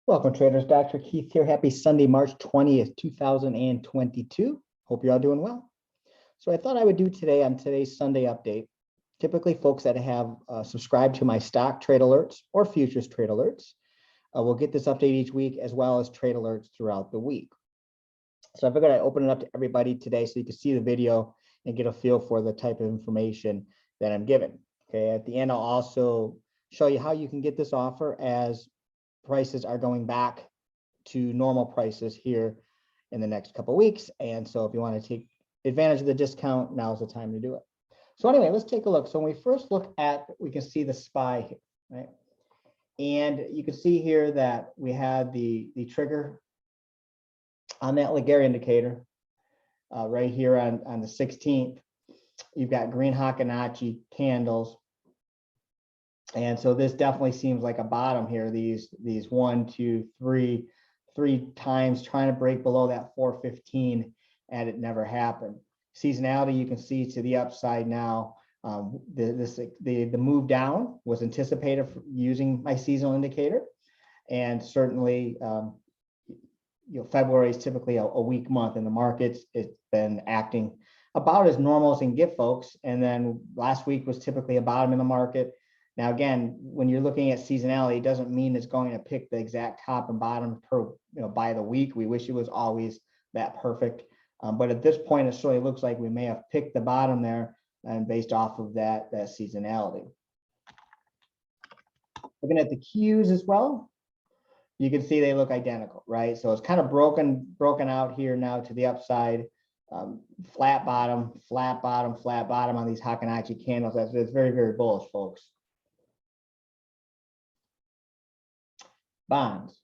Welcome, traders. Dr. Keith here. Happy Sunday, March 20th, 2022. Hope you're all doing well. So I thought I would do today on today's Sunday update. Typically, folks that have subscribed to my stock trade alerts or futures trade alerts will get this update each week, as well as trade alerts throughout the week. So I figured I'd open it up to everybody today so you can see the video and get a feel for the type of information that I'm giving. Okay, at the end, I'll also show you how you can get this offer as prices are going back to normal prices here in the next couple of weeks. And so if you want to take advantage of the discount, now's the time to do it. So anyway, let's take a look. So when we first look at, we can see the SPY here, right? And you can see here that we had the trigger on that Laguerre indicator right here on the 16th. You've got green Hackenacci candles. And so this definitely seems like a bottom here. These 1, 2, 3 times trying to break below that 415, and it never happened. Seasonality, you can see to the upside now. The move down was anticipated using my seasonal indicator, and certainly February is typically a weak month in the markets. It's been acting about as normal as it can get, folks. And then last week was typically a bottom in the market. Now, again, when you're looking at seasonality, it doesn't mean it's going to pick the exact top and bottom per, by the week. We wish it was always that perfect. But at this point, it certainly looks like we may have picked the bottom there and based off of that seasonality. Looking at the Qs as well, you can see they look identical, right? So it's kind of broken out here now to the upside. Flat bottom, flat bottom, flat bottom on these Hackenacci candles. It's very, very bullish, folks. Bonds.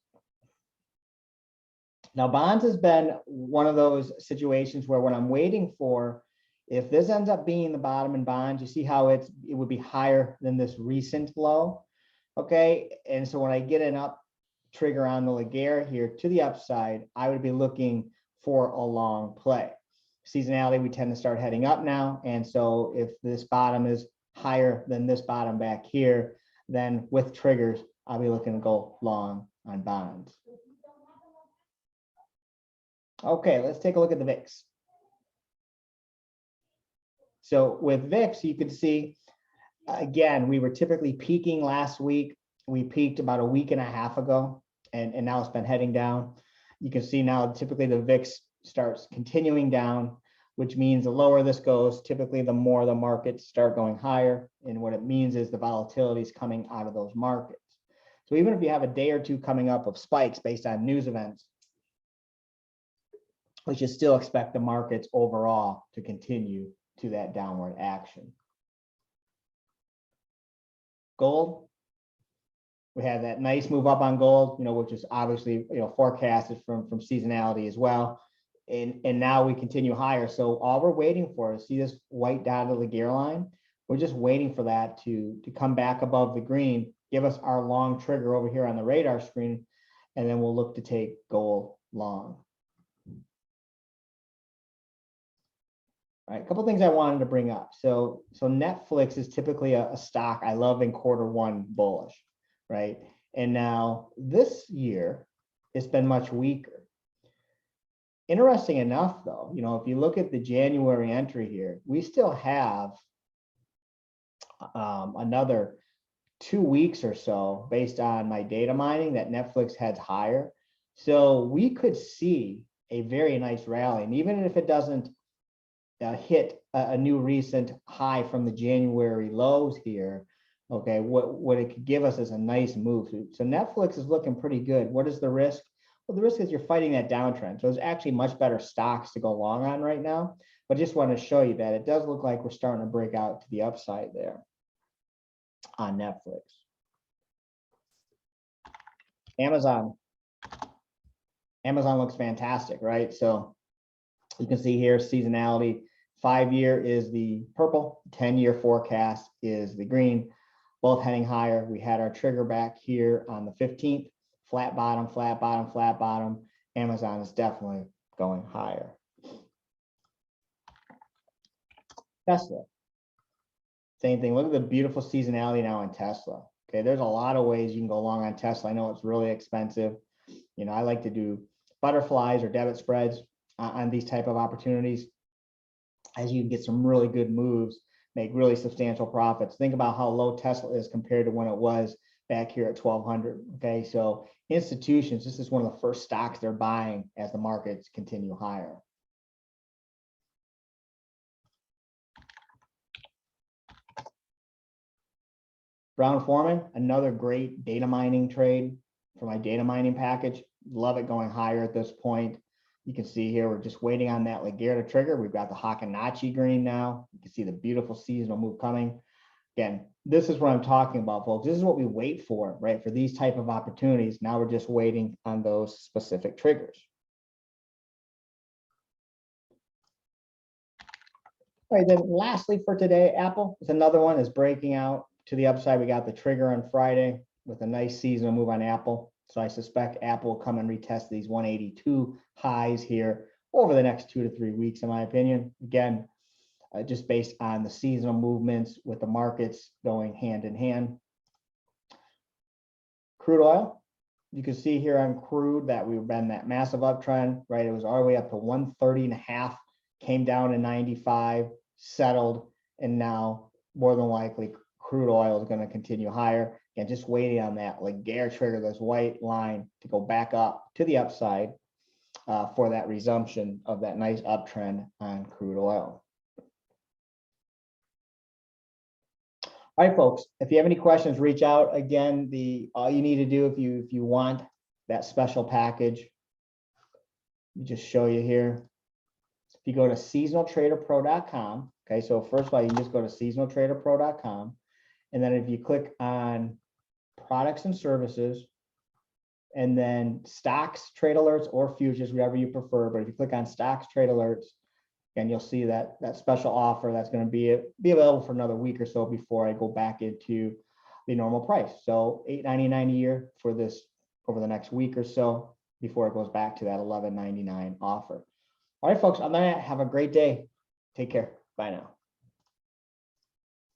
Now, bonds has been one of those situations where when I'm waiting for, if this ends up being the bottom in bonds, you see how it would be higher than this recent low, okay? And so when I get an up trigger on the Laguerre here to the upside, I would be looking for a long play. Seasonality, we tend to start heading up now. And so if this bottom is higher than this bottom back here, then with triggers, I'll be looking to go long on bonds. Okay, let's take a look at the VIX. So with VIX, you can see, again, we were typically peaking last week. We peaked about a week and a half ago, and now it's been heading down. You can see now typically the VIX starts continuing down, which means the lower this goes, typically the more the markets start going higher. And what it means is the volatility is coming out of those markets. So even if you have a day or two coming up of spikes based on news events, we should still expect the markets overall to continue to that downward action. Gold, we had that nice move up on gold, which is obviously forecasted from seasonality as well. And now we continue higher. So all we're waiting for is, see this white dotted Laguerre line? We're just waiting for that to come back above the green, give us our long trigger over here on the radar screen, and then we'll look to take gold long. All right, a couple things I wanted to bring up. So Netflix is typically a stock I love in Q1 bullish, right? And now this year, it's been much weaker. Interesting enough, though, if you look at the January entry here, we still have another 2 weeks or so based on my data mining that Netflix heads higher. So we could see a very nice rally. And even if it doesn't hit a new recent high from the January lows here, okay, what it could give us is a nice move. So Netflix is looking pretty good. What is the risk? Well, the risk is you're fighting that downtrend. So there's actually much better stocks to go long on right now. But I just want to show you that it does look like we're starting to break out to the upside there on Netflix. Amazon looks fantastic, right? So you can see here seasonality. 5-year is the purple, 10-year forecast is the green, both heading higher. We had our trigger back here on the 15th, flat bottom, flat bottom, flat bottom. Amazon is definitely going higher. Tesla, same thing. Look at the beautiful seasonality now in Tesla. Okay, there's a lot of ways you can go long on Tesla. I know it's really expensive. You know, I like to do butterflies or debit spreads on these type of opportunities, as you can get some really good moves, make really substantial profits. Think about how low Tesla is compared to when it was back here at 1200. Okay, so institutions, this is one of the first stocks they're buying as the markets continue higher. Brown-Forman, another great data mining trade for my data mining package. Love it going higher at this point. You can see here, we're just waiting on that Laguerta trigger. We've got the Hockenacci green now. You can see the beautiful seasonal move coming. Again, this is what I'm talking about, folks. This is what we wait for, right? For these type of opportunities. Now we're just waiting on those specific triggers. All right, then lastly for today, Apple is another one is breaking out to the upside. We got the trigger on Friday with a nice seasonal move on Apple. So I suspect Apple will come and retest these 182 highs here over the next 2 to 3 weeks, in my opinion. Again, just based on the seasonal movements with the markets going hand in hand. Crude oil, you can see here on crude that we've been that massive uptrend, right? It was all the way up to 130.5, came down to 95, settled, and now more than likely crude oil is going to continue higher. And just waiting on that Laguerta trigger, this white line to go back up to the upside for that resumption of that nice uptrend on crude oil. All right, folks, if you have any questions, reach out. Again, all you need to do if you want that special package, let me just show you here. If you go to seasonaltraderpro.com, okay, so first of all, you can just go to seasonaltraderpro.com, and then if you click on products and services, and then stocks, trade alerts, or futures, whatever you prefer. But if you click on stocks, trade alerts, and you'll see that special offer that's going to be available for another week or so before I go back into the normal price. So $8.99 a year for this over the next week or so before it goes back to that $11.99 offer. All right, folks, I'm gonna have a great day. Take care. Bye now.